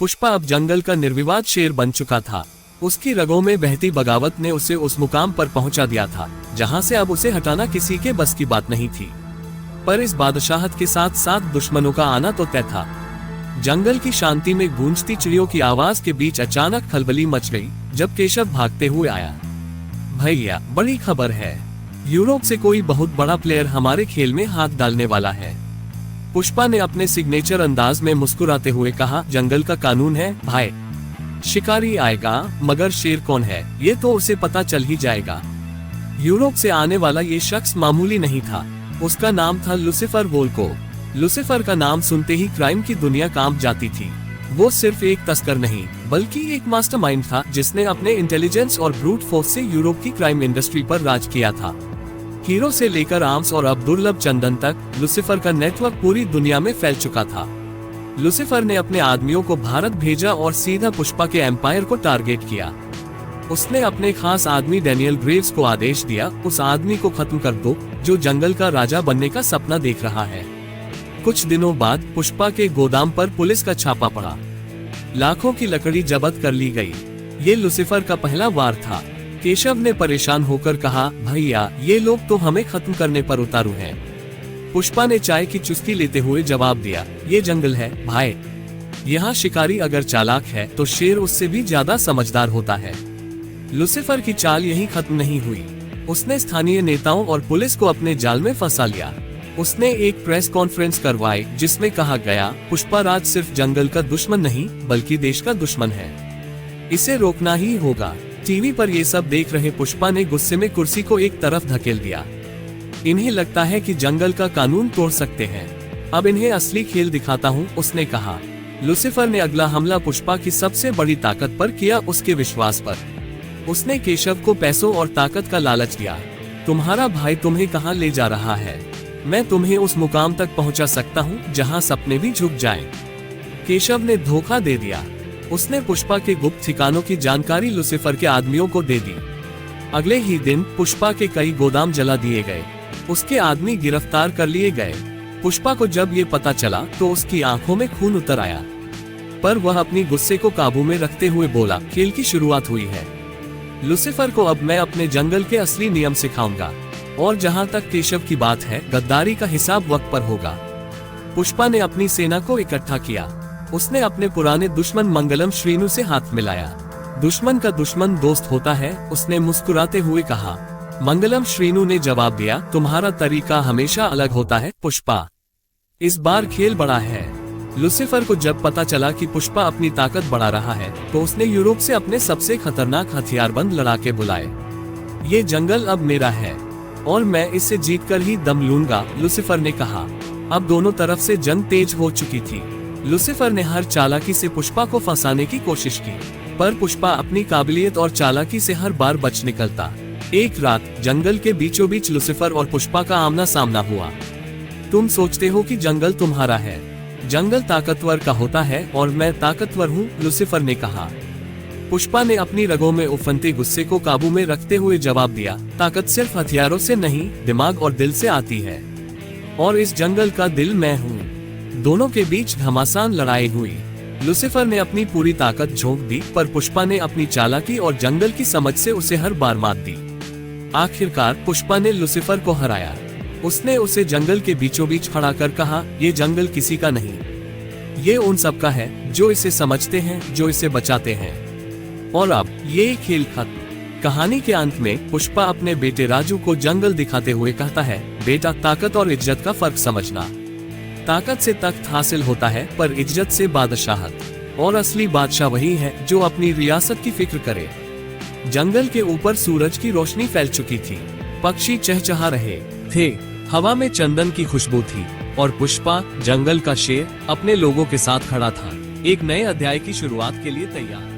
पुष्पा अब जंगल का निर्विवाद शेर बन चुका था। उसकी रगों में बहती बगावत ने उसे उस मुकाम पर पहुंचा दिया था जहां से अब उसे हटाना किसी के बस की बात नहीं थी। पर इस बादशाहत के साथ साथ दुश्मनों का आना तो तय था। जंगल की शांति में गूंजती चिड़ियों की आवाज के बीच अचानक खलबली मच गई जब केशव भागते हुए आया। भैया, बड़ी खबर है, यूरोप से कोई बहुत बड़ा प्लेयर हमारे खेल में हाथ डालने वाला है। पुष्पा ने अपने सिग्नेचर अंदाज में मुस्कुराते हुए कहा, जंगल का कानून है भाई, शिकारी आएगा मगर शेर कौन है ये तो उसे पता चल ही जाएगा। यूरोप से आने वाला ये शख्स मामूली नहीं था। उसका नाम था लुसिफर वोल्को। लुसिफर का नाम सुनते ही क्राइम की दुनिया कांप जाती थी। वो सिर्फ एक तस्कर नहीं बल्कि एक मास्टरमाइंड था जिसने अपने इंटेलिजेंस और ब्रूट फोर्स से यूरोप की क्राइम इंडस्ट्री पर राज किया था। हीरो से लेकर आर्म्स और अब दुर्लभ चंदन तक लुसिफर का नेटवर्क पूरी दुनिया में फैल चुका था। लुसिफर ने अपने आदमियों को भारत भेजा और सीधा पुष्पा के एम्पायर को टारगेट किया। उसने अपने खास आदमी डैनियल ग्रेव्स को आदेश दिया, उस आदमी को खत्म कर दो जो जंगल का राजा बनने का सपना देख रहा है। कुछ दिनों बाद पुष्पा के गोदाम पर पुलिस का छापा पड़ा। लाखों की लकड़ी जब्त कर ली गई। ये लुसिफर का पहला वार था। केशव ने परेशान होकर कहा, भैया ये लोग तो हमें खत्म करने पर उतारू हैं। पुष्पा ने चाय की चुस्की लेते हुए जवाब दिया, ये जंगल है भाई, यहाँ शिकारी अगर चालाक है तो शेर उससे भी ज्यादा समझदार होता है। लुसिफर की चाल यहीं खत्म नहीं हुई। उसने स्थानीय नेताओं और पुलिस को अपने जाल में फंसा लिया। उसने एक प्रेस कॉन्फ्रेंस करवाई जिसमें कहा गया, पुष्पा राज सिर्फ जंगल का दुश्मन नहीं बल्कि देश का दुश्मन है, इसे रोकना ही होगा। टीवी पर ये सब देख रहे पुष्पा ने गुस्से में कुर्सी को एक तरफ धकेल दिया। इन्हें लगता है कि जंगल का कानून तोड़ सकते हैं, अब इन्हें असली खेल दिखाता हूँ, उसने कहा। लुसिफर ने अगला हमला पुष्पा की सबसे बड़ी ताकत पर किया, उसके विश्वास पर। उसने केशव को पैसों और ताकत का लालच दिया। तुम्हारा भाई तुम्हें कहाँ ले जा रहा है? मैं तुम्हें उस मुकाम तक पहुंचा सकता हूं जहां सपने भी झुक जाएं। केशव ने धोखा दे दिया। उसने पुष्पा के गुप्त ठिकानों की जानकारी लुसिफर के आदमियों को दे दी। अगले ही दिन पुष्पा के कई गोदाम जला दिए गए। उसके आदमी गिरफ्तार कर लिए गए। पुष्पा को जब ये पता चला तो उसकी आंखों में खून उतर आया, पर वह अपनी गुस्से को काबू में रखते हुए बोला, खेल की शुरुआत हुई है। लुसिफर को अब मैं अपने जंगल के असली नियम सिखाऊंगा, और जहां तक केशव की बात है, गद्दारी का हिसाब वक्त पर होगा। पुष्पा ने अपनी सेना को इकट्ठा किया। उसने अपने पुराने दुश्मन मंगलम श्रीनु से हाथ मिलाया। दुश्मन का दुश्मन दोस्त होता है, उसने मुस्कुराते हुए कहा। मंगलम श्रीनु ने जवाब दिया, तुम्हारा तरीका हमेशा अलग होता है पुष्पा, इस बार खेल बड़ा है। लुसिफर को जब पता चला कि पुष्पा अपनी ताकत बढ़ा रहा है तो उसने यूरोप से अपने सबसे खतरनाक हथियारबंद लड़ाके बुलाए। ये जंगल अब मेरा है और मैं इससे जीतकर ही दम लूंगा, लुसिफर ने कहा। अब दोनों तरफ से जंग तेज हो चुकी थी। लुसिफर ने हर चालाकी से पुष्पा को फंसाने की कोशिश की, पर पुष्पा अपनी काबिलियत और चालाकी से हर बार बच निकलता। एक रात जंगल के बीचों बीच लुसिफर और पुष्पा का आमना सामना हुआ। तुम सोचते हो कि जंगल तुम्हारा है, जंगल ताकतवर का होता है और मैं ताकतवर हूँ, लुसिफर ने कहा। पुष्पा ने अपनी रगों में उफनते गुस्से को काबू में रखते हुए जवाब दिया, ताकत सिर्फ हथियारों से नहीं, दिमाग और दिल से आती है, और इस जंगल का दिल मैं हूँ। दोनों के बीच घमासान लड़ाई हुई। लुसिफर ने अपनी पूरी ताकत झोंक दी, पर पुष्पा ने अपनी चालाकी और जंगल की समझ से उसे हर बार मात दी। आखिरकार पुष्पा ने लुसिफर को हराया। उसने उसे जंगल के बीचों बीच खड़ा कर कहा, ये जंगल किसी का नहीं, ये उन सब का है जो इसे समझते हैं, जो इसे बचाते हैं। और अब ये खेल खत्म। कहानी के अंत में पुष्पा अपने बेटे राजू को जंगल दिखाते हुए कहता है, बेटा, ताकत और इज्जत का फर्क समझना। ताकत से तख्त हासिल होता है, पर इज्जत से बादशाहत, और असली बादशाह वही है जो अपनी रियासत की फिक्र करे। जंगल के ऊपर सूरज की रोशनी फैल चुकी थी। पक्षी चहचहा रहे थे, हवा में चंदन की खुशबू थी, और पुष्पा, जंगल का शेर, अपने लोगों के साथ खड़ा था, एक नए अध्याय की शुरुआत के लिए तैयार।